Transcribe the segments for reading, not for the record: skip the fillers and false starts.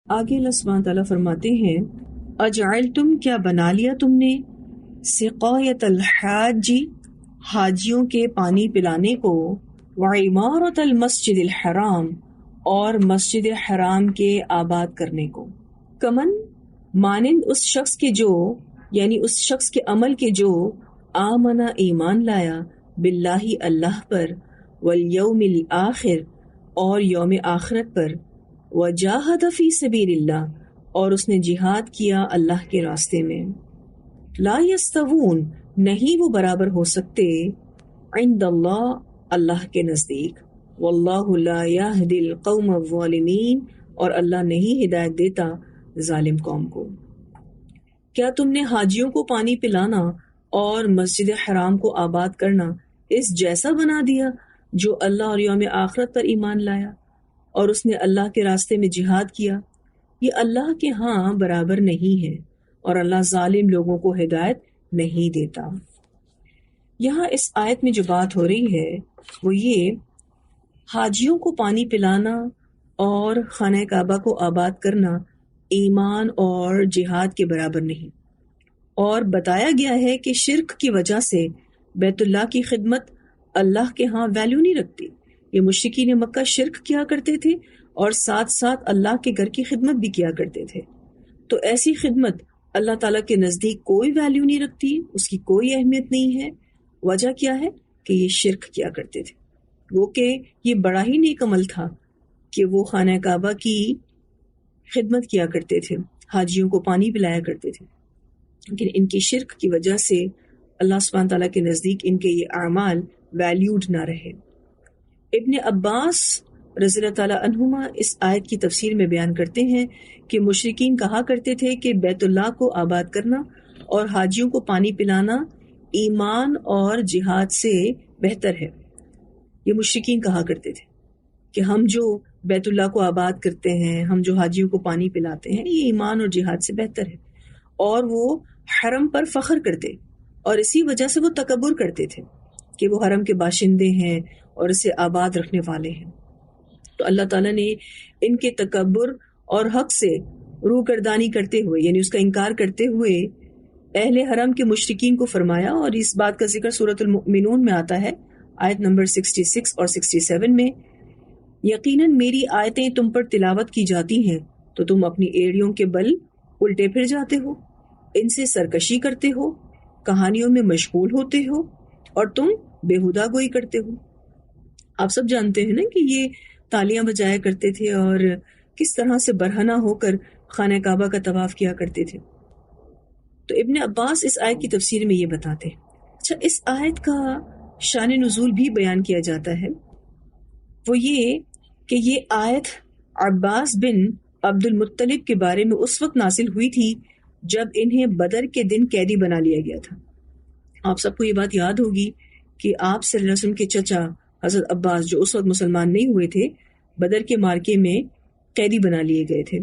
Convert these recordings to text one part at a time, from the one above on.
آگے اللہ سبحانہ تعالیٰ فرماتے ہیں اجعلتم کیا بنا لیا تم نے سقایت الحاجی حاجیوں کے پانی پلانے کو وعمارت المسجد الحرام اور مسجد حرام کے آباد کرنے کو کمن مانند اس شخص کے جو یعنی اس شخص کے عمل کے جو آمنا ایمان لایا باللہ اللہ پر والیوم الآخر اور یوم آخرت پر وجاہد فی سبیل اللہ اور اس نے جہاد کیا اللہ کے راستے میں لا یستوون نہیں وہ برابر ہو سکتے عند اللہ اللہ کے نزدیک واللہ لا یہدی القوم الظالمین اور اللہ نہیں ہدایت دیتا ظالم قوم کو۔ کیا تم نے حاجیوں کو پانی پلانا اور مسجد حرام کو آباد کرنا اس جیسا بنا دیا جو اللہ اور یوم آخرت پر ایمان لایا اور اس نے اللہ کے راستے میں جہاد کیا؟ یہ اللہ کے ہاں برابر نہیں ہے اور اللہ ظالم لوگوں کو ہدایت نہیں دیتا۔ یہاں اس آیت میں جو بات ہو رہی ہے وہ یہ حاجیوں کو پانی پلانا اور خانہ کعبہ کو آباد کرنا ایمان اور جہاد کے برابر نہیں، اور بتایا گیا ہے کہ شرک کی وجہ سے بیت اللہ کی خدمت اللہ کے ہاں ویلیو نہیں رکھتی۔ یہ مشرکین مکہ شرک کیا کرتے تھے اور ساتھ ساتھ اللہ کے گھر کی خدمت بھی کیا کرتے تھے، تو ایسی خدمت اللہ تعالیٰ کے نزدیک کوئی ویلیو نہیں رکھتی، اس کی کوئی اہمیت نہیں ہے۔ وجہ کیا ہے کہ یہ شرک کیا کرتے تھے، وہ کہ یہ بڑا ہی نیک عمل تھا کہ وہ خانہ کعبہ کی خدمت کیا کرتے تھے، حاجیوں کو پانی پلایا کرتے تھے، لیکن ان کی شرک کی وجہ سے اللہ سبحانہ تعالیٰ کے نزدیک ان کے یہ اعمال ویلیوڈ نہ رہے۔ ابن عباس رضی اللہ تعالیٰ عنہما اس آیت کی تفسیر میں بیان کرتے ہیں کہ مشرکین کہا کرتے تھے کہ بیت اللہ کو آباد کرنا اور حاجیوں کو پانی پلانا ایمان اور جہاد سے بہتر ہے۔ یہ مشرکین کہا کرتے تھے کہ ہم جو بیت اللہ کو آباد کرتے ہیں، ہم جو حاجیوں کو پانی پلاتے ہیں، یہ ایمان اور جہاد سے بہتر ہے، اور وہ حرم پر فخر کرتے اور اسی وجہ سے وہ تکبر کرتے تھے کہ وہ حرم کے باشندے ہیں اور اسے آباد رکھنے والے ہیں۔ تو اللہ تعالیٰ نے ان کے تکبر اور حق سے روگردانی کرتے ہوئے یعنی اس کا انکار کرتے ہوئے اہل حرم کے مشرکین کو فرمایا، اور اس بات کا ذکر سورۃ المؤمنون میں آتا ہے آیت نمبر 66 اور 67 میں، یقیناً میری آیتیں تم پر تلاوت کی جاتی ہیں تو تم اپنی ایڑیوں کے بل الٹے پھر جاتے ہو، ان سے سرکشی کرتے ہو، کہانیوں میں مشغول ہوتے ہو اور تم بےہودہ گوئی کرتے ہو۔ آپ سب جانتے ہیں نا کہ یہ تالیاں بجایا کرتے تھے اور کس طرح سے برہنہ ہو کر خانہ کعبہ کا طواف کیا کرتے تھے۔ تو ابن عباس اس آیت کی تفسیر میں یہ بتاتے ہیں۔ اچھا، اس آیت کا شان نزول بھی بیان کیا جاتا ہے، وہ یہ کہ یہ آیت عباس بن عبد المطلب کے بارے میں اس وقت نازل ہوئی تھی جب انہیں بدر کے دن قیدی بنا لیا گیا تھا۔ آپ سب کو یہ بات یاد ہوگی کہ آپ صلی اللہ علیہ وسلم کے چچا حضرت عباس جو اس وقت مسلمان نہیں ہوئے تھے، بدر کے مارکے میں قیدی بنا لیے گئے تھے۔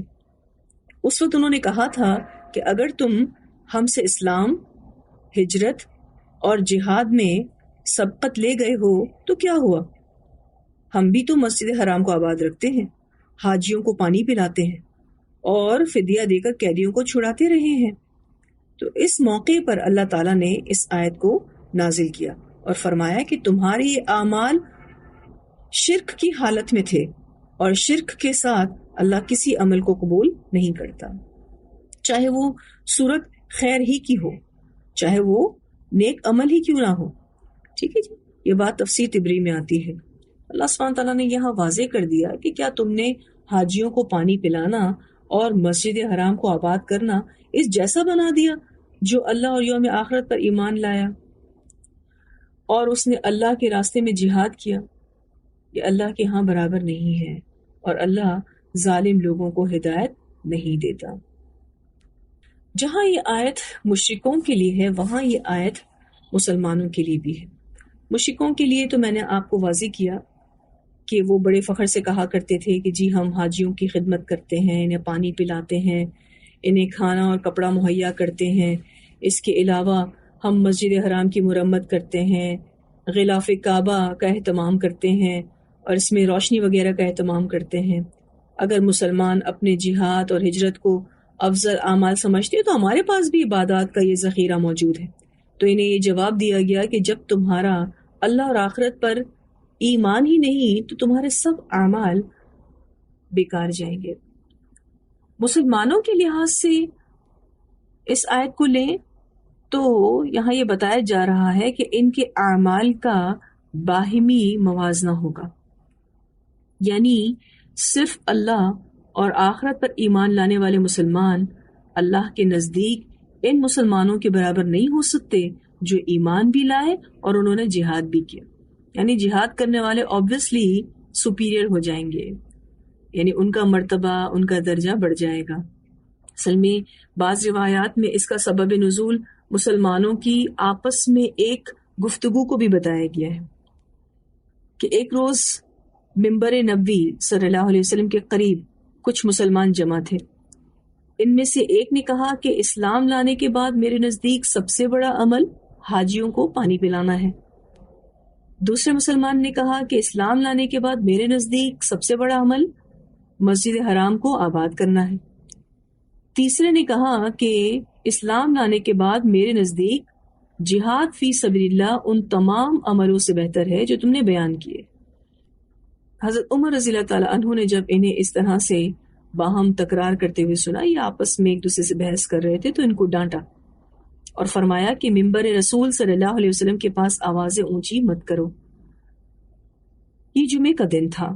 اس وقت انہوں نے کہا تھا کہ اگر تم ہم سے اسلام، ہجرت اور جہاد میں سبقت لے گئے ہو تو کیا ہوا، ہم بھی تو مسجد حرام کو آباد رکھتے ہیں، حاجیوں کو پانی پلاتے ہیں اور فدیہ دے کر قیدیوں کو چھڑاتے رہے ہیں۔ تو اس موقع پر اللہ تعالیٰ نے اس آیت کو نازل کیا اور فرمایا کہ تمہارے یہ اعمال شرک کی حالت میں تھے، اور شرک کے ساتھ اللہ کسی عمل کو قبول نہیں کرتا، چاہے وہ صورت خیر ہی کی ہو، چاہے وہ نیک عمل ہی کیوں نہ ہو۔ ٹھیک ہے جی، یہ بات تفسیر طبری میں آتی ہے۔ اللہ سبحانہ تعالیٰ نے یہاں واضح کر دیا کہ کیا تم نے حاجیوں کو پانی پلانا اور مسجد حرام کو آباد کرنا اس جیسا بنا دیا جو اللہ اور یوم آخرت پر ایمان لایا اور اس نے اللہ کے راستے میں جہاد کیا؟ یہ اللہ کے ہاں برابر نہیں ہے، اور اللہ ظالم لوگوں کو ہدایت نہیں دیتا۔ جہاں یہ آیت مشرکوں کے لیے ہے وہاں یہ آیت مسلمانوں کے لیے بھی ہے۔ مشرکوں کے لیے تو میں نے آپ کو واضح کیا کہ وہ بڑے فخر سے کہا کرتے تھے کہ جی ہم حاجیوں کی خدمت کرتے ہیں، انہیں پانی پلاتے ہیں، انہیں کھانا اور کپڑا مہیا کرتے ہیں، اس کے علاوہ ہم مسجد حرام کی مرمت کرتے ہیں، غلاف کعبہ کا اہتمام کرتے ہیں اور اس میں روشنی وغیرہ کا اہتمام کرتے ہیں، اگر مسلمان اپنے جہاد اور ہجرت کو افضل اعمال سمجھتے تو ہمارے پاس بھی عبادات کا یہ ذخیرہ موجود ہے. تو انہیں یہ جواب دیا گیا کہ جب تمہارا اللہ اور آخرت پر ایمان ہی نہیں تو تمہارے سب اعمال بیکار جائیں گے. مسلمانوں کے لحاظ سے اس آیت کو لیں تو یہاں یہ بتایا جا رہا ہے کہ ان کے اعمال کا باہمی موازنہ ہوگا، یعنی صرف اللہ اور آخرت پر ایمان لانے والے مسلمان اللہ کے نزدیک ان مسلمانوں کے برابر نہیں ہو سکتے جو ایمان بھی لائے اور انہوں نے جہاد بھی کیا. یعنی جہاد کرنے والے obviously superior ہو جائیں گے، یعنی ان کا مرتبہ، ان کا درجہ بڑھ جائے گا. اصل میں بعض روایات میں اس کا سبب نزول مسلمانوں کی آپس میں ایک گفتگو کو بھی بتایا گیا ہے کہ ایک روز منبر نبوی صلی اللہ علیہ وسلم کے قریب کچھ مسلمان جمع تھے. ان میں سے ایک نے کہا کہ اسلام لانے کے بعد میرے نزدیک سب سے بڑا عمل حاجیوں کو پانی پلانا ہے. دوسرے مسلمان نے کہا کہ اسلام لانے کے بعد میرے نزدیک سب سے بڑا عمل مسجد حرام کو آباد کرنا ہے. تیسرے نے کہا کہ اسلام لانے کے بعد میرے نزدیک جہاد فی سبیل اللہ ان تمام عملوں سے بہتر ہے جو تم نے بیان کیے. حضرت عمر رضی اللہ تعالیٰ عنہ نے جب انہیں اس طرح سے باہم تکرار کرتے ہوئے سنا، یہ آپس میں ایک دوسرے سے بحث کر رہے تھے، تو ان کو ڈانٹا اور فرمایا کہ منبر رسول صلی اللہ علیہ وسلم کے پاس آوازیں اونچی مت کرو. یہ جمعے کا دن تھا.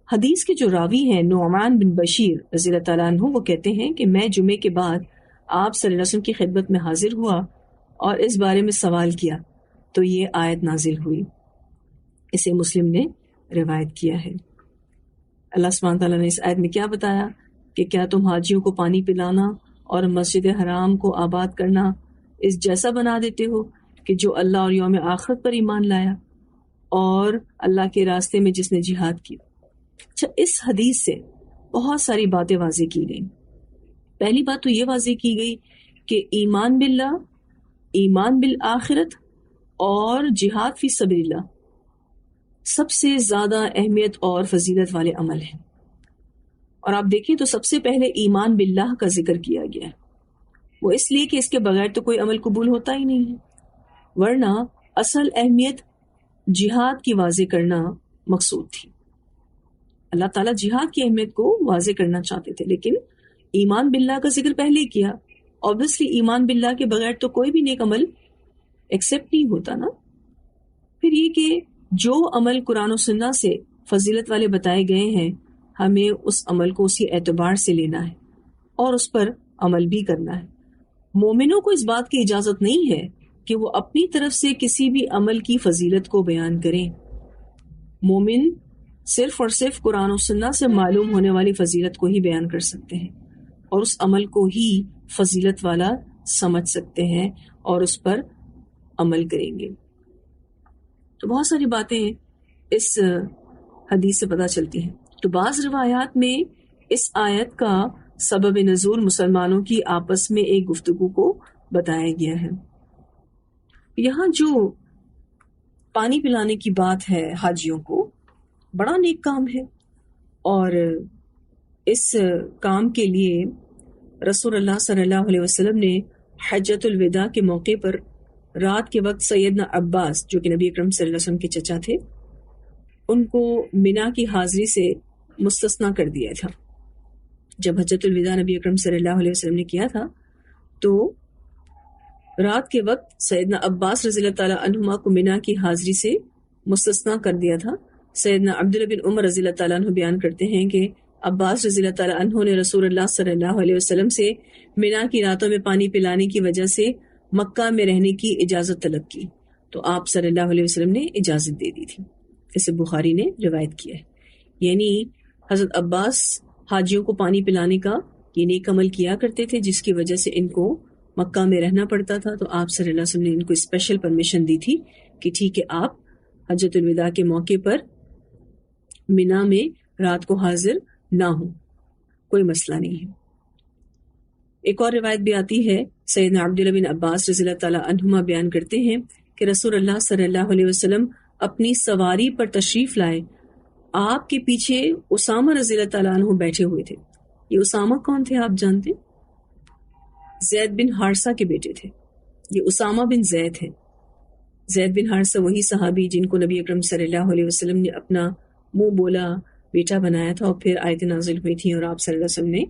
حدیث کے جو راوی ہیں نعمان بن بشیر رضی اللہ تعالیٰ عنہ، وہ کہتے ہیں کہ میں جمعے کے بعد آپ صلی اللہ علیہ وسلم کی خدمت میں حاضر ہوا اور اس بارے میں سوال کیا تو یہ آیت نازل ہوئی. اسے مسلم نے روایت کیا ہے. اللہ سبحانہ تعالیٰ نے اس آیت میں کیا بتایا کہ کیا تم حاجیوں کو پانی پلانا اور مسجد حرام کو آباد کرنا اس جیسا بنا دیتے ہو کہ جو اللہ اور یوم آخرت پر ایمان لایا اور اللہ کے راستے میں جس نے جہاد کیا. اچھا، اس حدیث سے بہت ساری باتیں واضح کی گئیں. پہلی بات تو یہ واضح کی گئی کہ ایمان باللہ، ایمان بالآخرت اور جہاد فی سبیل اللہ سب سے زیادہ اہمیت اور فضیلت والے عمل ہیں. اور آپ دیکھیں تو سب سے پہلے ایمان باللہ کا ذکر کیا گیا ہے. وہ اس لیے کہ اس کے بغیر تو کوئی عمل قبول ہوتا ہی نہیں ہے، ورنہ اصل اہمیت جہاد کی واضح کرنا مقصود تھی. اللہ تعالیٰ جہاد کی اہمیت کو واضح کرنا چاہتے تھے، لیکن ایمان باللہ کا ذکر پہلے کیا. obviously ایمان باللہ کے بغیر تو کوئی بھی نیک عمل ایکسیپٹ نہیں ہوتا نا. پھر یہ کہ جو عمل قرآن و سنہ سے فضیلت والے بتائے گئے ہیں ہمیں اس عمل کو اسی اعتبار سے لینا ہے اور اس پر عمل بھی کرنا ہے. مومنوں کو اس بات کی اجازت نہیں ہے کہ وہ اپنی طرف سے کسی بھی عمل کی فضیلت کو بیان کریں. مومن صرف اور صرف قرآن و سنہ سے معلوم ہونے والی فضیلت کو ہی بیان کر سکتے ہیں اور اس عمل کو ہی فضیلت والا سمجھ سکتے ہیں اور اس پر عمل کریں گے. تو بہت ساری باتیں اس حدیث سے پتہ چلتی ہیں. تو بعض روایات میں اس آیت کا سبب نزول مسلمانوں کی آپس میں ایک گفتگو کو بتایا گیا ہے. یہاں جو پانی پلانے کی بات ہے حاجیوں کو، بڑا نیک کام ہے اور اس کام کے لیے رسول اللہ صلی اللہ علیہ وسلم نے حجۃ الوداع کے موقع پر رات کے وقت سیدنا عباس جو کہ نبی اکرم صلی اللہ علیہ وسلم کے چچا تھے، ان کو منا کی حاضری سے مستثنا کر دیا تھا. جب حجۃ الوداع نبی اکرم صلی اللہ علیہ وسلم نے کیا تھا تو رات کے وقت سیدنا عباس رضی اللہ تعالیٰ عنہما کو منا کی حاضری سے مستثنا کر دیا تھا. سیدنا عبداللہ بن عمر رضی اللہ تعالیٰ عنہ بیان کرتے ہیں کہ عباس رضی اللہ تعالیٰ عنہ نے رسول اللہ صلی اللہ علیہ وسلم سے منا کی راتوں میں پانی پلانے کی وجہ سے مکہ میں رہنے کی اجازت طلب کی تو آپ صلی اللہ علیہ وسلم نے اجازت دے دی تھی. اسے بخاری نے روایت کیا ہے. یعنی حضرت عباس حاجیوں کو پانی پلانے کا یہ نیک عمل کیا کرتے تھے جس کی وجہ سے ان کو مکہ میں رہنا پڑتا تھا. تو آپ صلی اللہ علیہ وسلم نے ان کو اسپیشل پرمیشن دی تھی کہ ٹھیک ہے آپ حجۃ الوداع کے موقع پر منا میں رات کو حاضر نہ ہوں، کوئی مسئلہ نہیں ہے. ایک اور روایت بھی آتی ہے، سیدنا عبداللہ بن عباس رضی اللہ تعالیٰ عنہما بیان کرتے ہیں کہ رسول اللہ صلی اللہ علیہ وسلم اپنی سواری پر تشریف لائے. آپ کے پیچھے اسامہ رضی اللہ تعالیٰ عنہ بیٹھے ہوئے تھے. یہ اسامہ کون تھے آپ جانتے؟ زید بن حارثہ کے بیٹے تھے. یہ اسامہ بن زید ہیں. زید بن حارثہ وہی صحابی جن کو نبی اکرم صلی اللہ علیہ وسلم نے اپنا منہ بولا بیٹا بنایا تھا، اور پھر آیتیں نازل ہوئی تھیں اور آپ صلی اللہ علیہ وسلم نے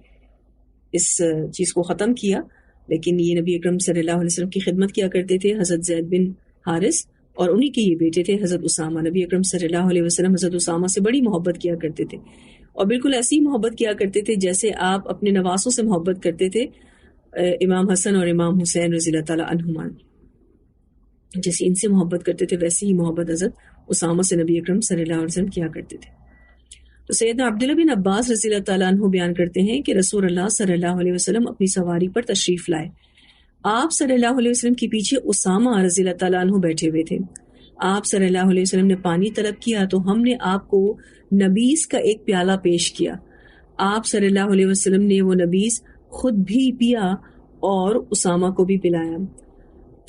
اس چیز کو ختم کیا. لیکن یہ نبی اکرم صلی اللہ علیہ وسلم کی خدمت کیا کرتے تھے، حضرت زید بن حارث، اور انہی کے یہ بیٹے تھے حضرت اسامہ. نبی اکرم صلی اللہ علیہ وسلم حضرت اسامہ سے بڑی محبت کیا کرتے تھے، اور بالکل ایسی محبت کیا کرتے تھے جیسے آپ اپنے نواسوں سے محبت کرتے تھے. امام حسن اور امام حسین رضی اللہ تعالیٰ عنہما جیسے ان سے محبت کرتے تھے، ویسی ہی محبت حضرت اسامہ سے نبی اکرم صلی اللہ علیہ وسلم کیا کرتے تھے. تو سیدنا عبداللہ بن عباس رضی اللہ تعالیٰ عنہ بیان کرتے ہیں کہ رسول اللہ صلی اللہ علیہ وسلم اپنی سواری پر تشریف لائے. آپ صلی اللہ علیہ وسلم کے پیچھے اسامہ رضی اللہ تعالیٰ عنہ بیٹھے ہوئے تھے. آپ صلی اللہ علیہ وسلم نے پانی طلب کیا تو ہم نے آپ کو نبیز کا ایک پیالہ پیش کیا. آپ صلی اللہ علیہ وسلم نے وہ نبیز خود بھی پیا اور اسامہ کو بھی پلایا.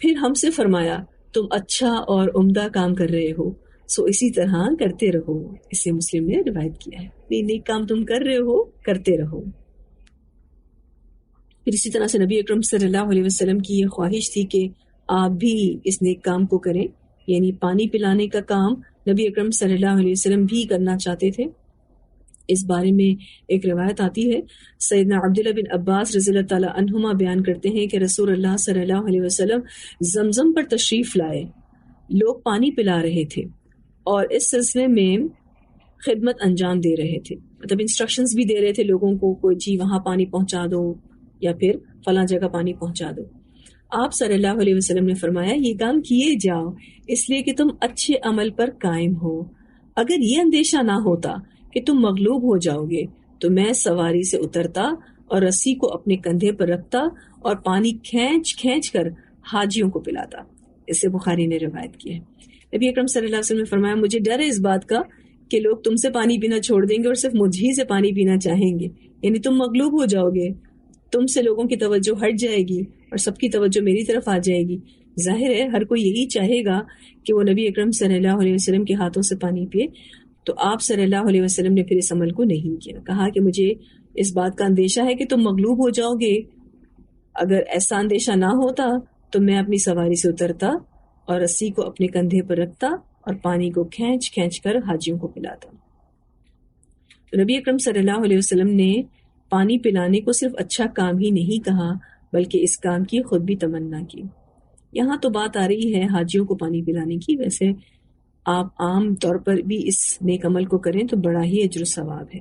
پھر ہم سے فرمایا تم اچھا اور عمدہ کام کر رہے ہو، سو اسی طرح کرتے رہو. اسے مسلم نے روایت کیا ہے. نیک کام تم کر رہے ہو، کرتے رہو. پھر اسی طرح سے نبی اکرم صلی اللہ علیہ وسلم کی یہ خواہش تھی کہ آپ بھی اس نیک کام کو کریں، یعنی پانی پلانے کا کام نبی اکرم صلی اللہ علیہ وسلم بھی کرنا چاہتے تھے. اس بارے میں ایک روایت آتی ہے، سیدنا عبداللہ بن عباس رضی اللہ تعالیٰ عنہما بیان کرتے ہیں کہ رسول اللہ صلی اللہ علیہ وسلم زمزم پر تشریف لائے. لوگ پانی پلا رہے تھے اور اس سلسلے میں خدمت انجام دے رہے تھے، مطلب انسٹرکشنز بھی دے رہے تھے لوگوں کو، کوئی جی وہاں پانی پہنچا دو یا پھر فلاں جگہ پانی پہنچا دو. آپ صلی اللہ علیہ وسلم نے فرمایا یہ کام کیے جاؤ اس لیے کہ تم اچھے عمل پر قائم ہو. اگر یہ اندیشہ نہ ہوتا کہ تم مغلوب ہو جاؤ گے تو میں سواری سے اترتا اور رسی کو اپنے کندھے پر رکھتا اور پانی کھینچ کھینچ کر حاجیوں کو پلاتا. اسے بخاری نے روایت کی ہے. نبی اکرم صلی اللہ علیہ وسلم نے فرمایا مجھے ڈر ہے اس بات کا کہ لوگ تم سے پانی پینا چھوڑ دیں گے اور صرف مجھ ہی سے پانی پینا چاہیں گے، یعنی تم مغلوب ہو جاؤ گے، تم سے لوگوں کی توجہ ہٹ جائے گی اور سب کی توجہ میری طرف آ جائے گی. ظاہر ہے ہر کوئی یہی چاہے گا کہ وہ نبی اکرم صلی اللہ علیہ وسلم کے ہاتھوں سے پانی پیے. تو آپ صلی اللہ علیہ وسلم نے پھر اس عمل کو نہیں کیا. کہا کہ مجھے اس بات کا اندیشہ ہے کہ تم مغلوب ہو جاؤ گے. اگر ایسا اندیشہ نہ ہوتا تو میں اپنی سواری سے اترتا اور رسی کو اپنے کندھے پر رکھتا اور پانی کو کھینچ کھینچ کر حاجیوں کو پلاتا. تو نبی اکرم صلی اللہ علیہ وسلم نے پانی پلانے کو صرف اچھا کام ہی نہیں کہا بلکہ اس کام کی خود بھی تمنا کی. یہاں تو بات آ رہی ہے حاجیوں کو پانی پلانے کی، ویسے آپ عام طور پر بھی اس نیک عمل کو کریں تو بڑا ہی اجر و ثواب ہے.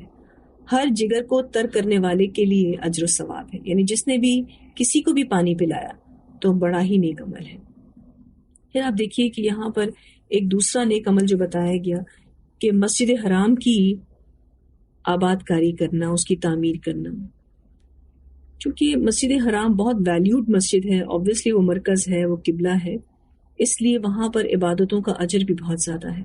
ہر جگر کو تر کرنے والے کے لیے اجر و ثواب ہے، یعنی جس نے بھی کسی کو بھی پانی پلایا تو بڑا ہی نیک عمل ہے. پھر آپ دیکھیے کہ یہاں پر ایک دوسرا نیک عمل جو بتایا گیا کہ مسجد حرام کی آباد کاری کرنا، اس کی تعمیر کرنا. چونکہ مسجد حرام بہت ویلیوڈ مسجد ہے، obviously وہ مرکز ہے، وہ قبلہ ہے، اس لیے وہاں پر عبادتوں کا اجر بھی بہت زیادہ ہے.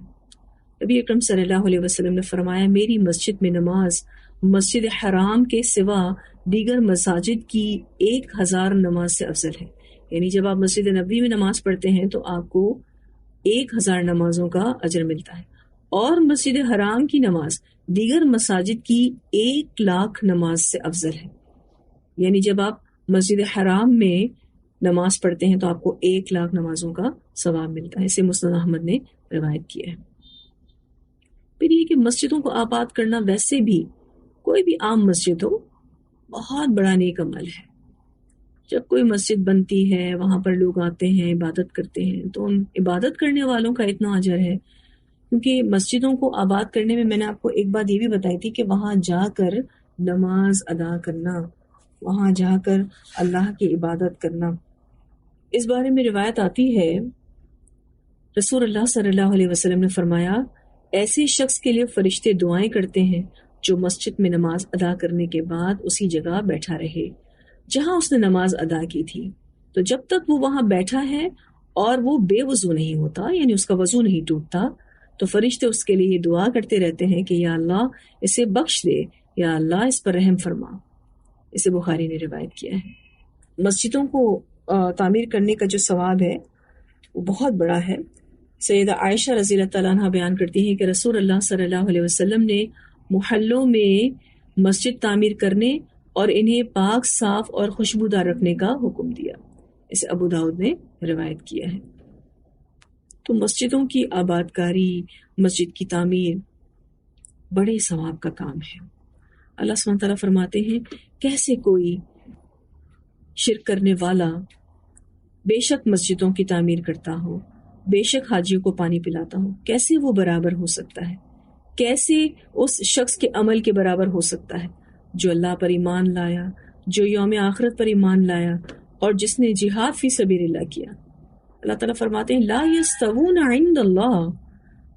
نبی اکرم صلی اللہ علیہ وسلم نے فرمایا میری مسجد میں نماز مسجد حرام کے سوا دیگر مساجد کی 1000 نماز سے افضل ہے. یعنی جب آپ مسجد نبوی میں نماز پڑھتے ہیں تو آپ کو 1000 نمازوں کا اجر ملتا ہے، اور مسجد حرام کی نماز دیگر مساجد کی 1,00,000 نماز سے افضل ہے. یعنی جب آپ مسجد حرام میں نماز پڑھتے ہیں تو آپ کو 1,00,000 نمازوں کا ثواب ملتا ہے. اسے مسند احمد نے روایت کیا ہے. پھر یہ کہ مسجدوں کو آباد کرنا ویسے بھی کوئی بھی عام مسجد ہو بہت بڑا نیک عمل ہے. جب کوئی مسجد بنتی ہے وہاں پر لوگ آتے ہیں عبادت کرتے ہیں تو ان عبادت کرنے والوں کا اتنا اجر ہے. کیونکہ مسجدوں کو آباد کرنے میں نے آپ کو ایک بات یہ بھی بتائی تھی کہ وہاں جا کر نماز ادا کرنا، وہاں جا کر اللہ کی عبادت کرنا. اس بارے میں روایت آتی ہے رسول اللہ صلی اللہ علیہ وسلم نے فرمایا ایسے شخص کے لیے فرشتے دعائیں کرتے ہیں جو مسجد میں نماز ادا کرنے کے بعد اسی جگہ بیٹھا رہے جہاں اس نے نماز ادا کی تھی. تو جب تک وہ وہاں بیٹھا ہے اور وہ بے وضو نہیں ہوتا، یعنی اس کا وضو نہیں ٹوٹتا، تو فرشتے اس کے لیے دعا کرتے رہتے ہیں کہ یا اللہ اسے بخش دے، یا اللہ اس پر رحم فرما. اسے بخاری نے روایت کیا ہے. مسجدوں کو تعمیر کرنے کا جو ثواب ہے وہ بہت بڑا ہے. سیدہ عائشہ رضی اللہ تعالیٰ عنہ بیان کرتی ہیں کہ رسول اللہ صلی اللہ علیہ وسلم نے محلوں میں مسجد تعمیر کرنے اور انہیں پاک، صاف اور خوشبودار رکھنے کا حکم دیا. اسے ابو داؤد نے روایت کیا ہے. تو مسجدوں کی آباد کاری، مسجد کی تعمیر بڑے ثواب کا کام ہے. اللہ سبحانہ تعالیٰ فرماتے ہیں کیسے کوئی شرک کرنے والا بے شک مسجدوں کی تعمیر کرتا ہو، بے شک حاجیوں کو پانی پلاتا ہو، کیسے وہ برابر ہو سکتا ہے؟ کیسے اس شخص کے عمل کے برابر ہو سکتا ہے جو اللہ پر ایمان لایا، جو یوم آخرت پر ایمان لایا اور جس نے جہاد فی سبیل اللہ کیا. اللہ تعالیٰ فرماتے ہیں لا یستوون عند اللہ،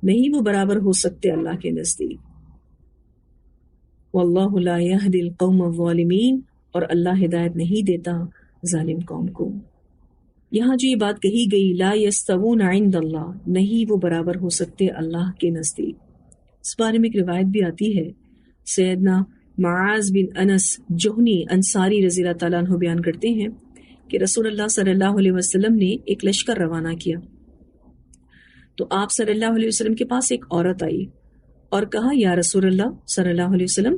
نہیں وہ برابر ہو سکتے اللہ کے نزدیک. واللہ لا یہدی القوم الظالمین، اور اللہ ہدایت نہیں دیتا ظالم قوم کو. یہاں جو یہ بات کہی گئی لا یستوون عند اللہ، نہیں وہ برابر ہو سکتے اللہ کے نزدیک، اس بارے میں ایک روایت بھی آتی ہے. سیدنا معاذ بن انس جوہنی انصاری رضی اللہ تعالیٰ عنہ بیان کرتے ہیں کہ رسول اللہ صلی اللہ علیہ وسلم نے ایک لشکر روانہ کیا. تو آپ صلی اللہ علیہ وسلم کے پاس ایک عورت آئی اور کہا یا رسول اللہ صلی اللہ علیہ وسلم،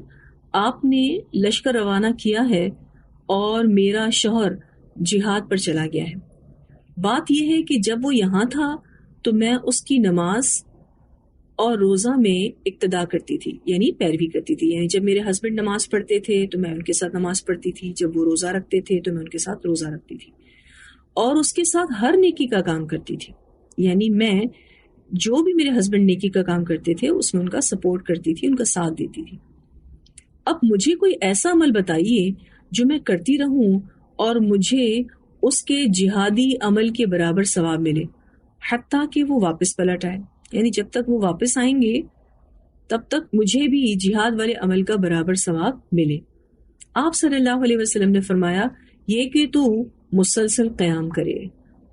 آپ نے لشکر روانہ کیا ہے اور میرا شوہر جہاد پر چلا گیا ہے. بات یہ ہے کہ جب وہ یہاں تھا تو میں اس کی نماز اور روزہ میں اقتدا کرتی تھی، یعنی پیروی کرتی تھی. یعنی جب میرے ہسبینڈ نماز پڑھتے تھے تو میں ان کے ساتھ نماز پڑھتی تھی، جب وہ روزہ رکھتے تھے تو میں ان کے ساتھ روزہ رکھتی تھی، اور اس کے ساتھ ہر نیکی کا کام کرتی تھی. یعنی میں جو بھی میرے ہسبینڈ نیکی کا کام کرتے تھے اس میں ان کا سپورٹ کرتی تھی، ان کا ساتھ دیتی تھی. اب مجھے کوئی ایسا عمل بتائیے جو میں کرتی رہوں اور مجھے اس کے جہادی عمل کے برابر ثواب ملے، حتیٰ کہ وہ واپس پلٹ آئے. یعنی جب تک وہ واپس آئیں گے تب تک مجھے بھی جہاد والے عمل کا برابر ثواب ملے. آپ صلی اللہ علیہ وسلم نے فرمایا یہ کہ تو مسلسل قیام کرے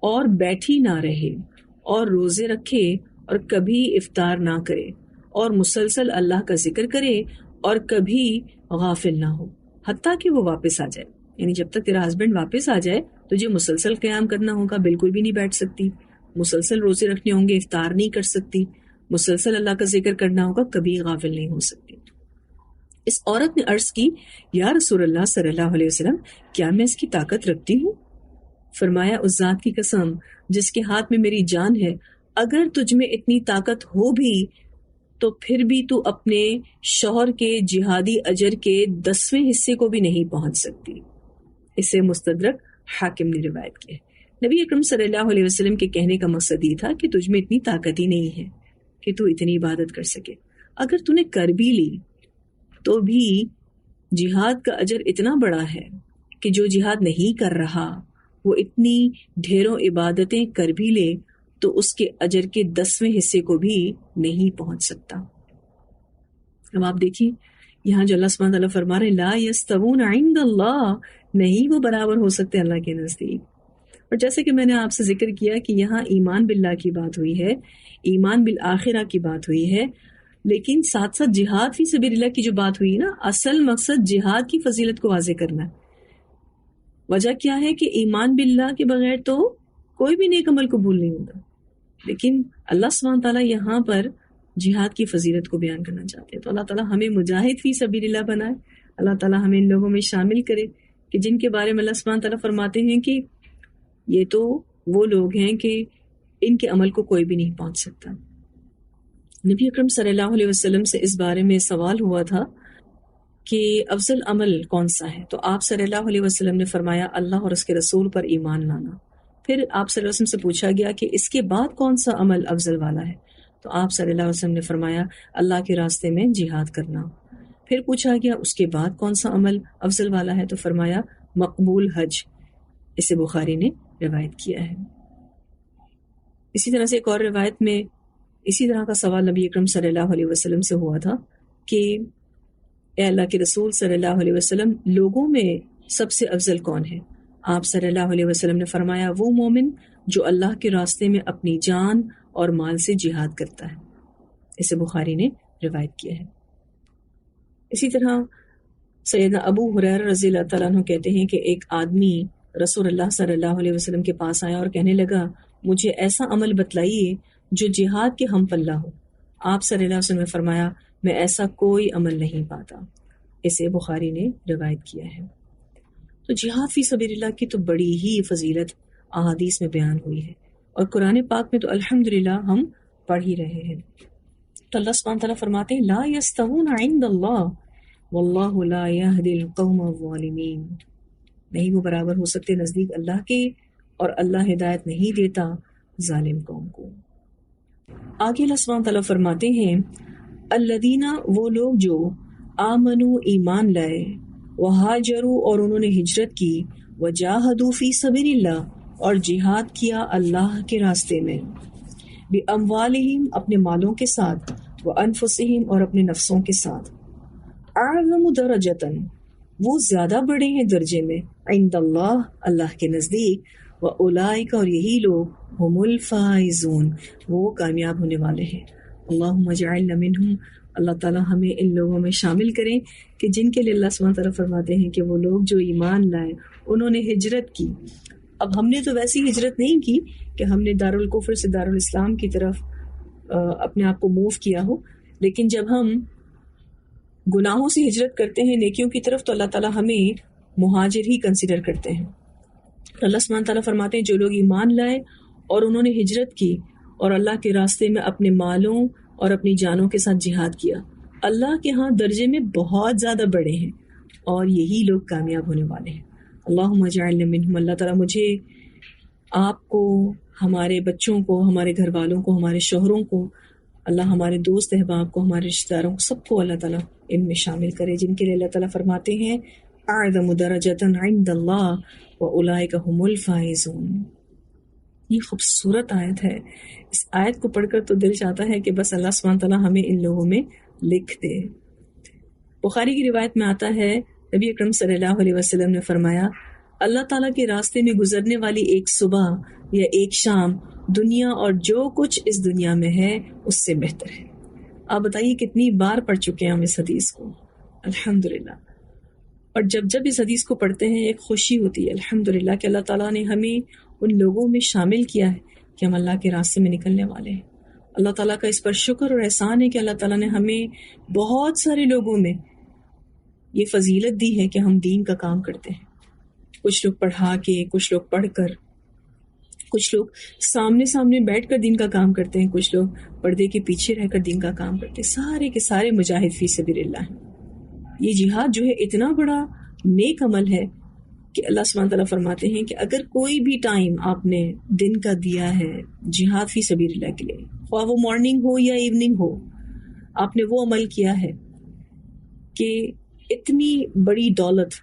اور بیٹھی نہ رہے اور روزے رکھے اور کبھی افطار نہ کرے اور مسلسل اللہ کا ذکر کرے اور کبھی غافل نہ ہو حتیٰ کہ وہ واپس آ جائے. یعنی جب تک تیرا ہسبینڈ واپس آ جائے تجھے مسلسل قیام کرنا ہوگا، بالکل بھی نہیں بیٹھ سکتی، مسلسل روزے رکھنے ہوں گے، افطار نہیں کر سکتی، مسلسل اللہ کا ذکر کرنا ہوگا، کبھی غافل نہیں ہو سکتی. اس عورت نے عرض کی یا رسول اللہ صلی اللہ علیہ وسلم، کیا میں اس کی طاقت رکھتی ہوں؟ فرمایا اس ذات کی قسم جس کے ہاتھ میں میری جان ہے، اگر تجھ میں اتنی طاقت ہو بھی تو پھر بھی تو اپنے شوہر کے جہادی اجر کے 10ویں حصے کو بھی نہیں پہنچ سکتی. اسے مستدرک حاکم نے روایت کیا. نبی اکرم صلی اللہ علیہ وسلم کے کہنے کا مقصد یہ تھا کہ تجھ میں اتنی طاقت ہی نہیں ہے کہ تو اتنی عبادت کر سکے. اگر تو نے کر بھی لی تو بھی جہاد کا اجر اتنا بڑا ہے کہ جو جہاد نہیں کر رہا وہ اتنی ڈھیروں عبادتیں کر بھی لے تو اس کے اجر کے 10ویں حصے کو بھی نہیں پہنچ سکتا. اب آپ دیکھیں یہاں جو اللہ سبحانہ تعالیٰ فرما رہے لا یستوون عند اللہ، نہیں وہ برابر ہو سکتے اللہ کے نزدیک. اور جیسے کہ میں نے آپ سے ذکر کیا کہ یہاں ایمان باللہ کی بات ہوئی ہے، ایمان بالآخرہ کی بات ہوئی ہے، لیکن ساتھ ساتھ جہاد فی سبیل اللہ کی جو بات ہوئی نا، اصل مقصد جہاد کی فضیلت کو واضح کرنا ہے. وجہ کیا ہے کہ ایمان باللہ کے بغیر تو کوئی بھی نیک عمل قبول نہیں ہوتا، لیکن اللہ سبحانہ تعالیٰ یہاں پر جہاد کی فضیلت کو بیان کرنا چاہتے ہیں. تو اللہ تعالیٰ ہمیں مجاہد فی سبیل اللہ بنائے، اللہ تعالیٰ ہمیں ان لوگوں میں شامل کرے کہ جن کے بارے میں اللہ سبحانہ تعالیٰ فرماتے ہیں کہ یہ تو وہ لوگ ہیں کہ ان کے عمل کو کوئی بھی نہیں پہنچ سکتا. نبی اکرم صلی اللہ علیہ وسلم سے اس بارے میں سوال ہوا تھا کہ افضل عمل کون سا ہے، تو آپ صلی اللہ علیہ وسلم نے فرمایا اللہ اور اس کے رسول پر ایمان لانا. پھر آپ صلی اللہ علیہ وسلم سے پوچھا گیا کہ اس کے بعد کون سا عمل افضل والا ہے، تو آپ صلی اللہ علیہ وسلم نے فرمایا اللہ کے راستے میں جہاد کرنا. پھر پوچھا گیا اس کے بعد کون سا عمل افضل والا ہے، تو فرمایا مقبول حج. اسے بخاری نے روایت کیا ہے. اسی طرح سے ایک اور روایت میں اسی طرح کا سوال نبی اکرم صلی اللہ علیہ وسلم سے ہوا تھا کہ اے اللہ کے رسول صلی اللہ علیہ وسلم، لوگوں میں سب سے افضل کون ہے؟ آپ صلی اللہ علیہ وسلم نے فرمایا وہ مومن جو اللہ کے راستے میں اپنی جان اور مال سے جہاد کرتا ہے. اسے بخاری نے روایت کیا ہے. اسی طرح سیدنا ابو ہریرہ رضی اللہ تعالیٰ عنہ کہتے ہیں کہ ایک آدمی رسول اللہ صلی اللہ علیہ وسلم کے پاس آیا اور کہنے لگا مجھے ایسا عمل بتلائیے جو جہاد کے ہم پلہ ہو. آپ صلی اللہ علیہ وسلم نے فرمایا میں ایسا کوئی عمل نہیں پاتا. اسے بخاری نے روایت کیا ہے. تو جہاد فی سبیل اللہ کی تو بڑی ہی فضیلت احادیث میں بیان ہوئی ہے، اور قرآن پاک میں تو الحمدللہ ہم پڑھ ہی رہے ہیں. تو اللہ سبحانہ تعالیٰ فرماتے ہیں لا یستوون عند اللہ واللہ لا یہدی القوم الظالمین. نہیں وہ برابر ہو سکتے نزدیک اللہ کے، اور اللہ ہدایت نہیں دیتا ظالم قوم کو. آگے اللہ سبحانہ تعالیٰ فرماتے ہیں الذین، وہ لوگ جو آمنوا ایمان لائے، وہاجروا اور انہوں نے ہجرت کی، وجاہدوا فی سبیل اللہ اور جہاد کیا اللہ کے راستے میں، باموالہم اپنے مالوں کے ساتھ، وانفسہم اور اپنے نفسوں کے ساتھ، اعظم درجتاً وہ زیادہ بڑے ہیں درجے میں، عند اللہ اللہ کے نزدیک، واولئک اور یہی لوگ ہم الفائزون وہ کامیاب ہونے والے ہیں. اللہم اجعلنا منہم، اللہ تعالیٰ ہمیں ان لوگوں میں شامل کریں کہ جن کے لیے اللہ سبحانہ تعالیٰ فرماتے ہیں کہ وہ لوگ جو ایمان لائے، انہوں نے ہجرت کی. اب ہم نے تو ویسی ہجرت نہیں کی کہ ہم نے دارالکفر سے دارالاسلام کی طرف اپنے آپ کو موو کیا ہو، لیکن جب ہم گناہوں سے ہجرت کرتے ہیں نیکیوں کی طرف تو اللہ تعالیٰ ہمیں مہاجر ہی کنسیڈر کرتے ہیں. اللہ سبحانہ تعالیٰ فرماتے ہیں جو لوگ ایمان لائے اور انہوں نے ہجرت کی اور اللہ کے راستے میں اپنے مالوں اور اپنی جانوں کے ساتھ جہاد کیا، اللہ کے ہاں درجے میں بہت زیادہ بڑے ہیں، اور یہی لوگ کامیاب ہونے والے ہیں. اللہم اجعلنا منہم، اللہ تعالیٰ مجھے، آپ کو، ہمارے بچوں کو، ہمارے گھر والوں کو، ہمارے شوہروں کو، اللہ ہمارے دوست احباب کو، ہمارے رشتہ داروں کو، سب کو اللہ تعالیٰ ان میں شامل کرے جن کے لیے اللہ تعالیٰ فرماتے ہیں اعظم درجۃ عند اللہ واولئک هم الفائزون. یہ خوبصورت آیت ہے. اس آیت کو پڑھ کر تو دل چاہتا ہے کہ بس اللہ سبحانہ تعالیٰ ہمیں ان لوگوں میں لکھ دے. بخاری کی روایت میں آتا ہے نبی اکرم صلی اللہ علیہ وسلم نے فرمایا اللہ تعالیٰ کے راستے میں گزرنے والی ایک صبح یا ایک شام دنیا اور جو کچھ اس دنیا میں ہے اس سے بہتر ہے. آپ بتائیے کتنی بار پڑھ چکے ہیں ہم اس حدیث کو، الحمدللہ. اور جب جب اس حدیث کو پڑھتے ہیں ایک خوشی ہوتی ہے الحمدللہ کہ اللہ تعالیٰ نے ہمیں ان لوگوں میں شامل کیا ہے کہ ہم اللہ کے راستے میں نکلنے والے ہیں. اللہ تعالیٰ کا اس پر شکر اور احسان ہے کہ اللہ تعالیٰ نے ہمیں بہت سارے لوگوں میں یہ فضیلت دی ہے کہ ہم دین کا کام کرتے ہیں. کچھ لوگ پڑھا کے، کچھ لوگ پڑھ کر، کچھ لوگ سامنے بیٹھ کر دین کا کام کرتے ہیں، کچھ لوگ پردے کے پیچھے رہ کر دین کا کام کرتے ہیں. سارے کے سارے مجاہد فی سبیل اللہ ہیں. یہ جہاد جو ہے اتنا بڑا نیک عمل ہے کہ اللہ سبحانہ تعالیٰ فرماتے ہیں کہ اگر کوئی بھی ٹائم آپ نے دن کا دیا ہے جہاد فی سبیل اللہ کے لیے، خواہ وہ مارننگ ہو یا ایوننگ ہو، آپ نے وہ عمل کیا ہے کہ اتنی بڑی دولت،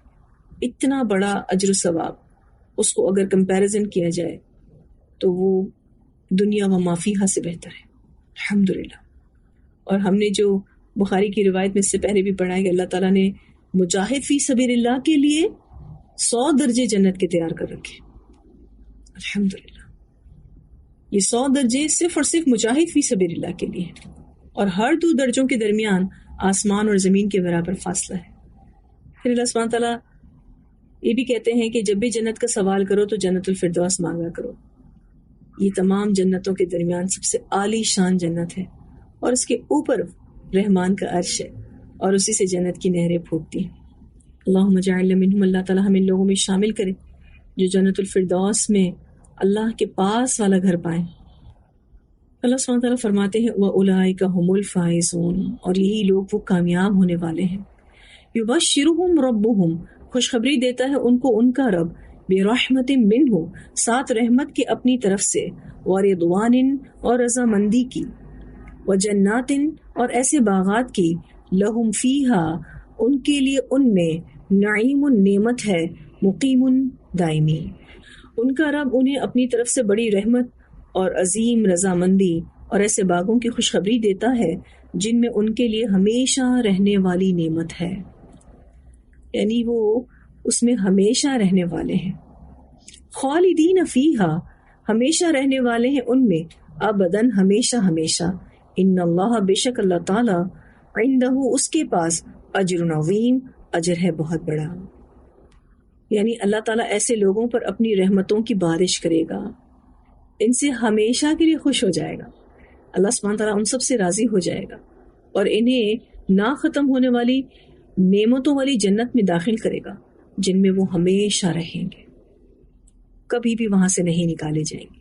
اتنا بڑا اجر و ثواب، اس کو اگر کمپیریزن کیا جائے تو وہ دنیا و ما فیہا سے بہتر ہے الحمدللہ. اور ہم نے جو بخاری کی روایت میں اس سے پہلے بھی پڑھا ہے کہ اللہ تعالیٰ نے مجاہد فی سبیل اللہ کے لیے 100 درجے جنت کے تیار کر رکھے الحمدللہ. یہ 100 درجے صرف اور صرف مجاہد فی سبیل اللہ کے لیے، اور ہر 2 درجوں کے درمیان آسمان اور زمین کے برابر فاصلہ ہے. پھر اللہ سبحانہ تعالیٰ یہ بھی کہتے ہیں کہ جب بھی جنت کا سوال کرو تو جنت الفردوس مانگا کرو. یہ تمام جنتوں کے درمیان سب سے عالی شان جنت ہے، اور اس کے اوپر رحمان کا عرش ہے، اور اسی سے جنت کی نہریں پھوٹتی ہیں. اللہم اجعلنا منہم، اللہ تعالیٰ ہمیں لوگوں میں شامل کرے جو جنت الفردوس میں اللہ کے پاس والا گھر پائیں. اللہ سبحانہ تعالیٰ فرماتے ہیں وَأُولَئِكَ هُمُ الْفَائِزُونَ، اور یہی لوگ وہ کامیاب ہونے والے ہیں. يُبَشِّرُهُمْ رَبُّهُمْ، خوشخبری دیتا ہے ان کو ان کا رب، بِرَحْمَةٍ مِّنْهُ، ساتھ رحمت کے اپنی طرف سے، وَرِضْوَانٍ اور رضامندی کی، وَجَنَّاتٍ اور ایسے باغات کی، لَهُمْ فِيهَا ان کے لیے ان میں، نعیم نعمت ہے، مقیم دائمی. ان کا رب انہیں اپنی طرف سے بڑی رحمت اور عظیم رضامندی اور ایسے باغوں کی خوشخبری دیتا ہے جن میں ان کے لیے ہمیشہ رہنے والی نعمت ہے، یعنی وہ اس میں ہمیشہ رہنے والے ہیں. خالدین فیہا، ہمیشہ رہنے والے ہیں ان میں، ابداً ہمیشہ ہمیشہ. ان اللہ، بے شک اللہ تعالی، عندہ اس کے پاس، اجر عظیم، اجر ہے بہت بڑا. یعنی اللہ تعالیٰ ایسے لوگوں پر اپنی رحمتوں کی بارش کرے گا، ان سے ہمیشہ کے لیے خوش ہو جائے گا. اللہ سبحانہ تعالیٰ ان سب سے راضی ہو جائے گا اور انہیں نہ ختم ہونے والی نعمتوں والی جنت میں داخل کرے گا، جن میں وہ ہمیشہ رہیں گے، کبھی بھی وہاں سے نہیں نکالے جائیں گے۔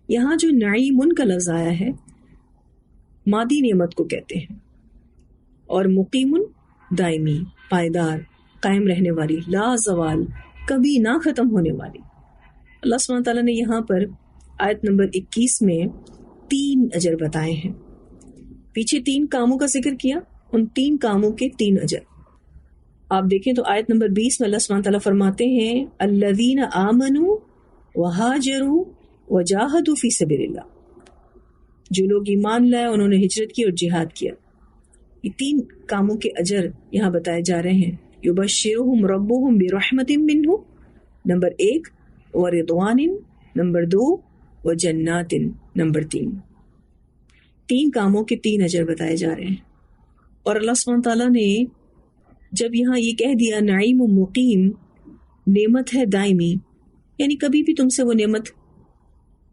یہاں جو نعیم کا لفظ آیا ہے مادی نعمت کو کہتے ہیں، اور مقیم دائمی، پائیدار، قائم رہنے والی، لا زوال، کبھی نہ ختم ہونے والی۔ اللہ سبحانہ تعالیٰ نے یہاں پر آیت نمبر 21 میں 3 اجر بتائے ہیں۔ پیچھے 3 کاموں کا ذکر کیا، ان 3 کاموں کے 3 اجر۔ آپ دیکھیں تو آیت نمبر 20 میں اللہ سبحانہ تعالیٰ فرماتے ہیں الذین آمنوا وہاجروا وجاہدوا فی سبیل اللہ، جو لوگ ایمان لائے انہوں نے ہجرت کی اور جہاد کیا۔ یہ 3 کاموں کے اجر یہاں بتائے جا رہے ہیں۔ یبشرہم ربہم برحمت منہ، نمبر 1، ورضوان، نمبر 2، وجنات، نمبر 3۔ 3 کاموں کے 3 اجر بتائے جا رہے ہیں۔ اور اللہ سبحانہ تعالیٰ نے جب یہاں یہ کہہ دیا نعیم و مقیم، نعمت ہے دائمی، یعنی کبھی بھی تم سے وہ نعمت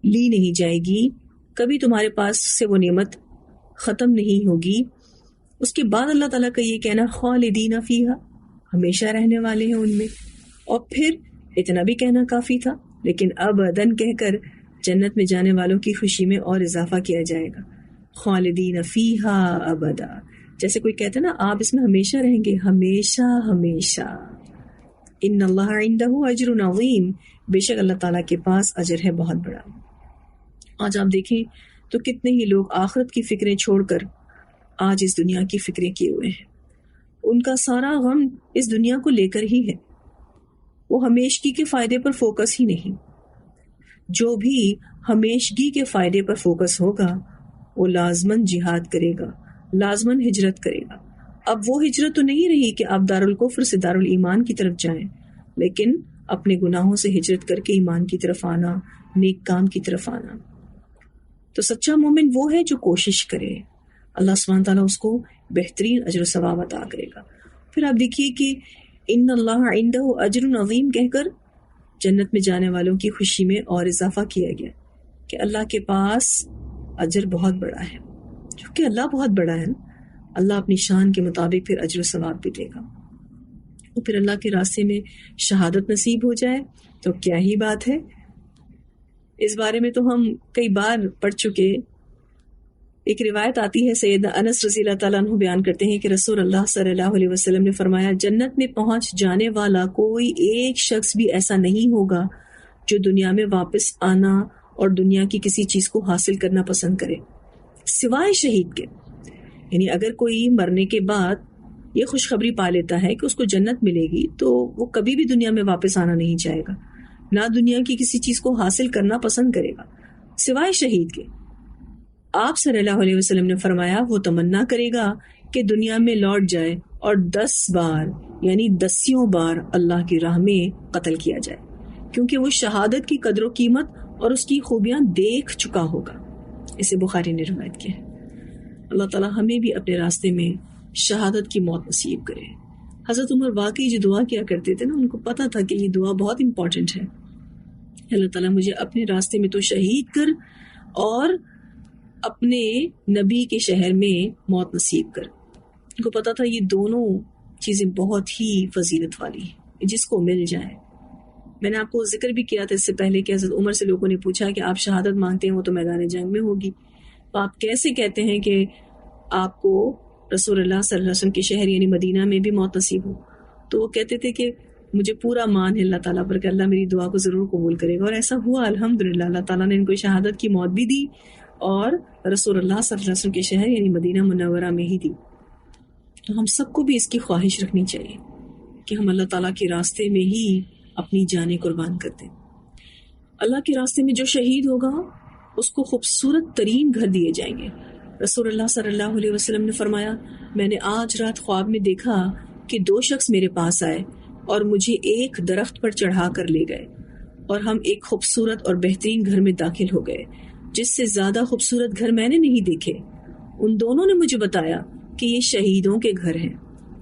لی نہیں جائے گی، کبھی تمہارے پاس سے وہ نعمت ختم نہیں ہوگی۔ اس کے بعد اللہ تعالیٰ کا یہ کہنا خالدین فیہا، ہمیشہ رہنے والے ہیں ان میں، اور پھر اتنا بھی کہنا کافی تھا، لیکن ابداً کہہ کر جنت میں جانے والوں کی خوشی میں اور اضافہ کیا جائے گا، خالدین فیہا ابدا، جیسے کوئی کہتا ہے نا آپ اس میں ہمیشہ رہیں گے، ہمیشہ ہمیشہ۔ ان اللہ عندہ اجر عظیم، بے شک اللہ تعالیٰ کے پاس اجر ہے بہت بڑا۔ آج آپ دیکھیں تو کتنے ہی لوگ آخرت کی فکریں چھوڑ کر آج اس دنیا کی فکریں کیے ہوئے ہیں، ان کا سارا غم اس دنیا کو لے کر ہی ہے، وہ ہمیشگی کے فائدے پر فوکس ہی نہیں۔ جو بھی ہمیشگی کے فائدے پر فوکس ہوگا وہ لازماً جہاد کرے گا، لازماً ہجرت کرے گا۔ اب وہ ہجرت تو نہیں رہی کہ آپ دارالکفر سے دارالایمان کی طرف جائیں، لیکن اپنے گناہوں سے ہجرت کر کے ایمان کی طرف آنا، نیک کام کی طرف آنا۔ تو سچا مومن وہ ہے جو کوشش کرے، اللہ سبحانہ تعالیٰ اس کو بہترین اجر و ثواب عطا کرے گا۔ پھر آپ دیکھیے کہ ان اللہ عندہ اجر عظیم کہہ کر جنت میں جانے والوں کی خوشی میں اور اضافہ کیا گیا کہ اللہ کے پاس اجر بہت بڑا ہے، کیونکہ اللہ بہت بڑا ہے، اللہ اپنی شان کے مطابق پھر اجر و ثواب بھی دے گا۔ اور پھر اللہ کے راستے میں شہادت نصیب ہو جائے تو کیا ہی بات ہے۔ اس بارے میں تو ہم کئی بار پڑھ چکے۔ ایک روایت آتی ہے، سیدنا انس رضی اللہ تعالیٰ عنہ بیان کرتے ہیں کہ رسول اللہ صلی اللہ علیہ وسلم نے فرمایا جنت میں پہنچ جانے والا کوئی ایک شخص بھی ایسا نہیں ہوگا جو دنیا میں واپس آنا اور دنیا کی کسی چیز کو حاصل کرنا پسند کرے سوائے شہید کے۔ یعنی اگر کوئی مرنے کے بعد یہ خوشخبری پا لیتا ہے کہ اس کو جنت ملے گی تو وہ کبھی بھی دنیا میں واپس آنا نہیں چاہے گا، نہ دنیا کی کسی چیز کو حاصل کرنا پسند کرے گا سوائے شہید کے۔ آپ صلی اللہ علیہ وسلم نے فرمایا وہ تمنا کرے گا کہ دنیا میں لوٹ جائے اور 10 بار یعنی 10 بار اللہ کی راہ میں قتل کیا جائے، کیونکہ وہ شہادت کی قدر و قیمت اور اس کی خوبیاں دیکھ چکا ہوگا۔ اسے بخاری نے روایت کیا ہے۔ اللہ تعالیٰ ہمیں بھی اپنے راستے میں شہادت کی موت نصیب کرے۔ حضرت عمر واقعی جو دعا کیا کرتے تھے نا، ان کو پتا تھا کہ یہ دعا بہت امپورٹنٹ ہے، اللہ تعالیٰ مجھے اپنے راستے میں تو شہید کر اور اپنے نبی کے شہر میں موت نصیب کر۔ ان کو پتا تھا یہ دونوں چیزیں بہت ہی فضیلت والی ہیں، جس کو مل جائے۔ میں نے آپ کو ذکر بھی کیا تھا اس سے پہلے کہ حضرت عمر سے لوگوں نے پوچھا کہ آپ شہادت مانگتے ہیں، وہ تو میدان جنگ میں ہوگی، تو آپ کیسے کہتے ہیں کہ آپ کو رسول اللہ صلی اللہ علیہ وسلم کے شہر یعنی مدینہ میں بھی موت نصیب ہو؟ تو وہ کہتے تھے کہ مجھے پورا مان ہے اللہ تعالیٰ پر کہ اللہ میری دعا کو ضرور قبول کرے گا، اور ایسا ہوا الحمدللہ۔ اللہ تعالیٰ نے ان کو شہادت کی موت بھی دی اور رسول اللہ صلی اللہ علیہ وسلم کے شہر یعنی مدینہ منورہ میں ہی دی۔ تو ہم سب کو بھی اس کی خواہش رکھنی چاہیے کہ ہم اللہ تعالیٰ کے راستے میں ہی اپنی جانیں قربان کر دیں۔ اللہ کے راستے میں جو شہید ہوگا اس کو خوبصورت ترین گھر دیے جائیں گے۔ رسول اللہ صلی اللہ علیہ وسلم نے فرمایا میں نے آج رات خواب میں دیکھا کہ 2 شخص میرے پاس آئے اور مجھے ایک درخت پر چڑھا کر لے گئے، اور ہم ایک خوبصورت اور بہترین گھر میں داخل ہو گئے جس سے زیادہ خوبصورت گھر میں نے نہیں دیکھے۔ ان دونوں نے مجھے بتایا کہ یہ شہیدوں کے گھر ہیں۔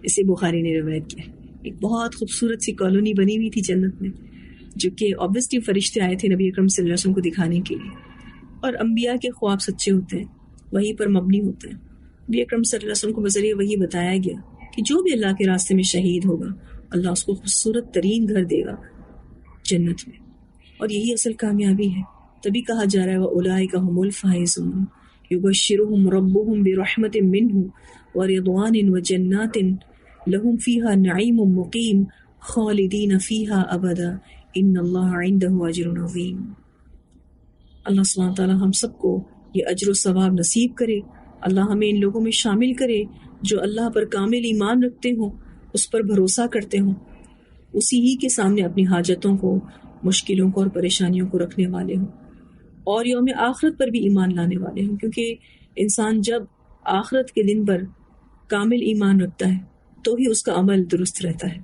اسے بخاری نے روایت کیا ہے۔ ایک بہت خوبصورت سی کالونی بنی ہوئی تھی جنت میں، جو کہ obviously فرشتے آئے تھے نبی اکرم صلی اللہ علیہ وسلم کو دکھانے کے لیے، اور انبیاء کے خواب سچے ہوتے ہیں، وحی پر مبنی ہوتا ہے. نبی اکرم صلی اللہ علیہ وسلم کو بذریعہ وحی بتایا گیا کہ جو بھی اللہ کے راستے میں شہید ہوگا اللہ اس کو خوبصورت ترین گھر دے گا جنت میں، اور یہی اصل کامیابی ہے. تبھی کہا جا رہا ہے وَأُولَٰئِکَ هُمُ الْفَائِزُونَ يُبَشِّرُهُمْ رَبُّهُم بِرَحْمَةٍ مِّنْهُ وَرِضْوَانٍ وَجَنَّاتٍ لَهُمْ فِيهَا نَعِيمٌ مُّقِيمٌ خَالِدِينَ فِيهَا أَبَدًا إِنَّ اللَّهَ عِندَهُ أَجْرٌ عَظِيمٌ. اللہ سبحانہ تعالیٰ ہم سب کو یہ اجر و ثواب نصیب کرے. اللہ ہمیں ان لوگوں میں شامل کرے جو اللہ پر کامل ایمان رکھتے ہوں، اس پر بھروسہ کرتے ہوں، اسی ہی کے سامنے اپنی حاجتوں کو، مشکلوں کو اور پریشانیوں کو رکھنے والے ہوں، اور یوم آخرت پر بھی ایمان لانے والے ہوں، کیونکہ انسان جب آخرت کے دن پر کامل ایمان رکھتا ہے تو ہی اس کا عمل درست رہتا ہے،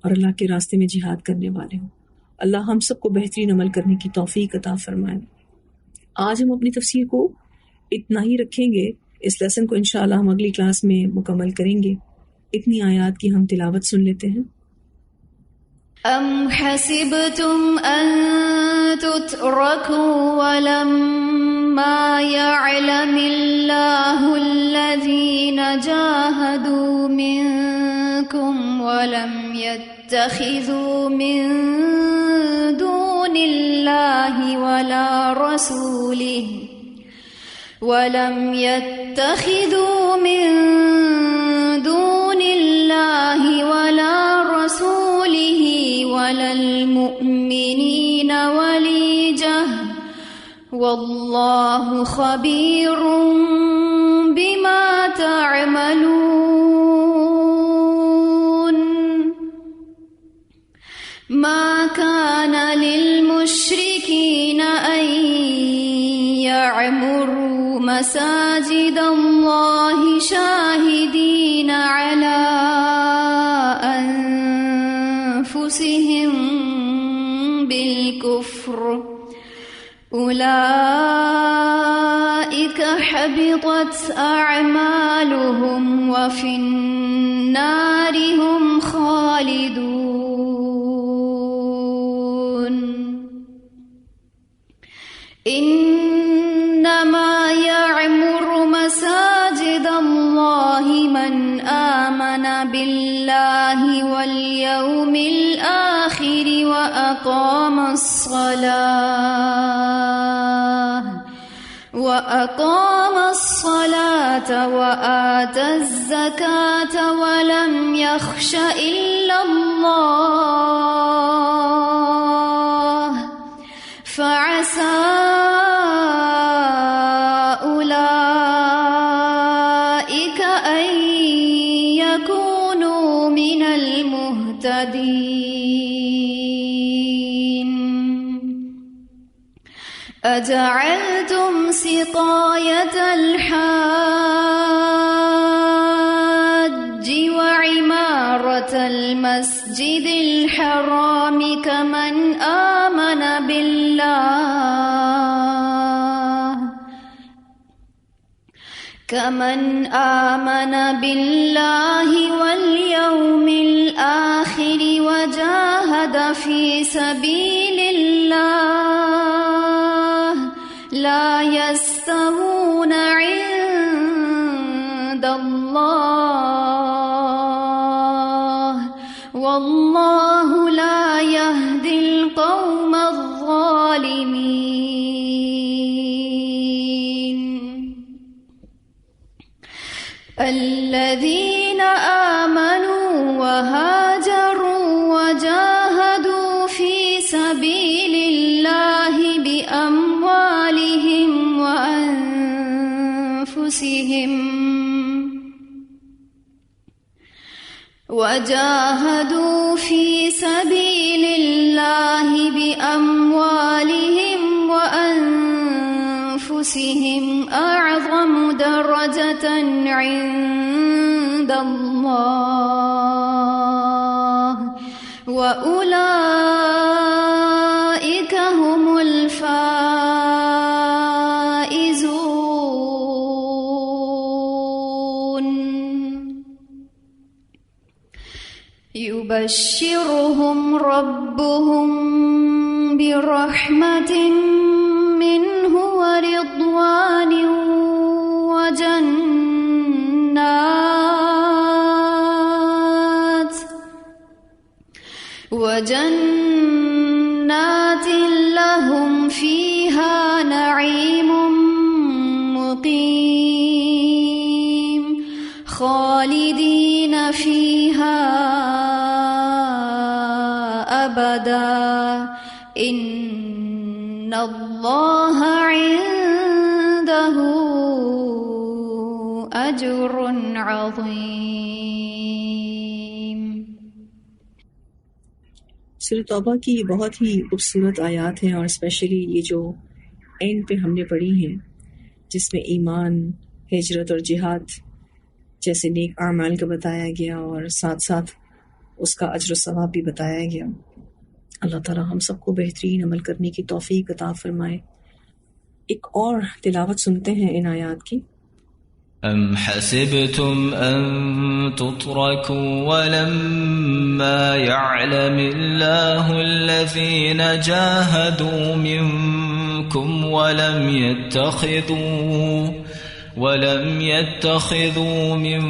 اور اللہ کے راستے میں جہاد کرنے والے ہوں. اللہ ہم سب کو بہترین عمل کرنے کی توفیق عطا فرمائے. آج ہم اپنی تفسیر کو اتنا ہی رکھیں گے. اس لیسن کو انشاءاللہ ہم اگلی کلاس میں مکمل کریں گے. اتنی آیات کی ہم تلاوت سن لیتے ہیں. ام حسبتم ان تتركوا ولما يعلم الله الذين جاهدوا منكم ولم يتخذوا من دون الله ولا رسوله ولا المؤمنين وليجة والله خبير بما تعملون. ما كان للمشركين أن يعمروا مساجد الله شاهدين على أنفسهم بالكفر أولئك حبطت أعمالهم وفي النار هم خالدون. إنما يعمر مساجد الله من آمن بالله واليوم الآخر وأقام الصلاة وآتى الزكاة ولم يخش إلا الله فعسى أولئك أن يكونوا من المهتدين. أجعلتم سقاية الحاج وعمارة المسجد الحرام كمن آمن بالله واليوم الآخر وجاهد في سبيل الله لا يستوون عند الله والله لا يهدي القوم الظالمين. الذين آمنوا وهاجروا وجاهدوا في سبيل الله بأموالهم وأنفسهم أعظم درجة عند الله وأولئك هم الفائزون. يبشرهم ربهم برحمة منه ورضوان وجنات لهم فيها نعيم مقيم خالدين فيها أبدا إن الله عنده أجر عظيم۔ سورہ توبہ کی یہ بہت ہی خوبصورت آیات ہیں، اور اسپیشلی یہ جو اینڈ پہ ہم نے پڑھی ہیں، جس میں ایمان، ہجرت اور جہاد جیسے نیک اعمال کا بتایا گیا، اور ساتھ ساتھ اس کا اجر و ثواب بھی بتایا گیا۔ اللہ تعالیٰ ہم سب کو بہترین عمل کرنے کی توفیق عطا فرمائے۔ ایک اور تلاوت سنتے ہیں ان آیات کی۔ أَمْ حَسِبْتُمْ أَن تُتْرَكُوا وَلَمَّا يَعْلَمِ اللَّهُ الَّذِينَ جَاهَدُوا مِنكُمْ وَلَمْ يَتَّخِذُوا مِن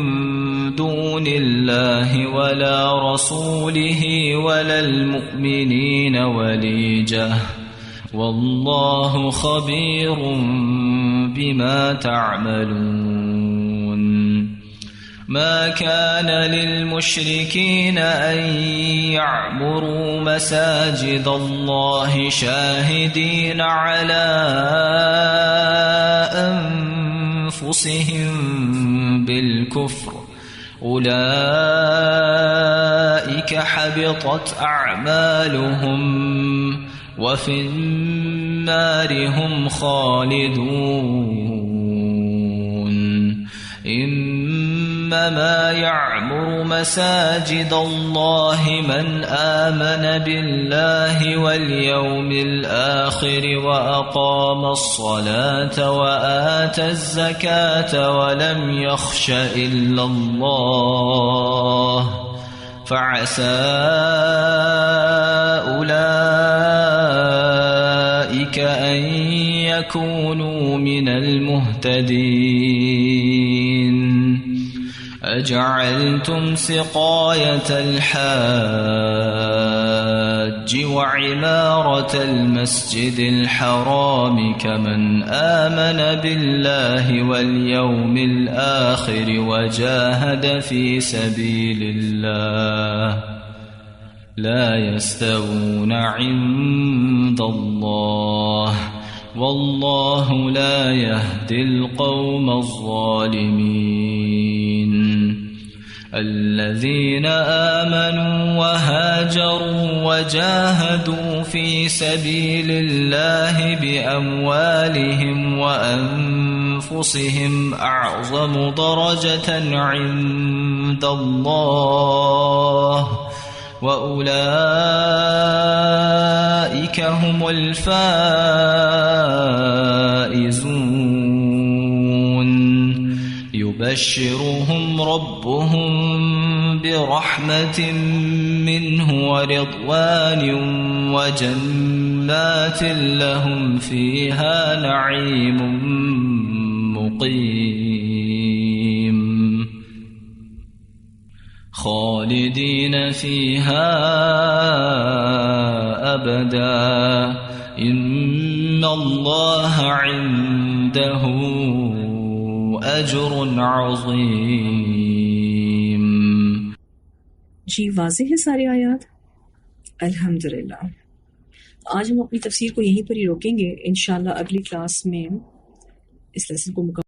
دُونِ اللَّهِ وَلَا رَسُولِهِ وَلَا الْمُؤْمِنِينَ وَلِيجَةً وَاللَّهُ خَبِيرٌ بِمَا تَعْمَلُونَ۔ مَا كَانَ لِلْمُشْرِكِينَ أَن يَعْمُرُوا مَسَاجِدَ اللَّهِ شَاهِدِينَ عَلَى أَنفُسِهِم بِالْكُفْرِ أُولَئِكَ حَبِطَتْ أَعْمَالُهُمْ وَفِي النَّارِ هُمْ خَالِدُونَ۔ إِنَّمَا يَعْمُرُ مَسَاجِدَ اللَّهِ مَنْ آمَنَ بِاللَّهِ وَالْيَوْمِ الْآخِرِ وَأَقَامَ الصَّلَاةَ وَآتَى الزَّكَاةَ وَلَمْ يَخْشَ إِلَّا اللَّهَ فَعَسَى أُولَئِكَ أَن يَكُونُوا مِنَ الْمُهْتَدِينَ۔ أَجَعَلْتُمْ سِقَايَةَ الْحَاجِّ وَعِمَارَةَ الْمَسْجِدِ الْحَرَامِ كَمَنْ آمَنَ بِاللَّهِ وَالْيَوْمِ الْآخِرِ وَجَاهَدَ فِي سَبِيلِ اللَّهِ لَا يَسْتَوُونَ عِندَ اللَّهِ وَاللَّهُ لَا يَهْدِي الْقَوْمَ الظَّالِمِينَ۔ الَّذِينَ آمَنُوا وَهَاجَرُوا وَجَاهَدُوا فِي سَبِيلِ اللَّهِ بِأَمْوَالِهِمْ وَأَنفُسِهِمْ أَعْظَمُ دَرَجَةً عِندَ اللَّهِ وَأُولَئِكَ هُمُ الْفَائِزُونَ۔ يُبَشِّرُهُمْ رَبُّهُم بِرَحْمَةٍ مِّنْهُ وَرِضْوَانٍ وَجَنَّاتٍ لَّهُمْ فِيهَا نَعِيمٌ مُّقِيمٌ خالدين فيها أبدا إن الله عنده أجر عظيم۔ جی واضح ہے ساری آیات، الحمدللہ۔ آج ہم اپنی تفسیر کو یہیں پر ہی روکیں گے، انشاءاللہ اگلی کلاس میں اس لیسن کو مکمل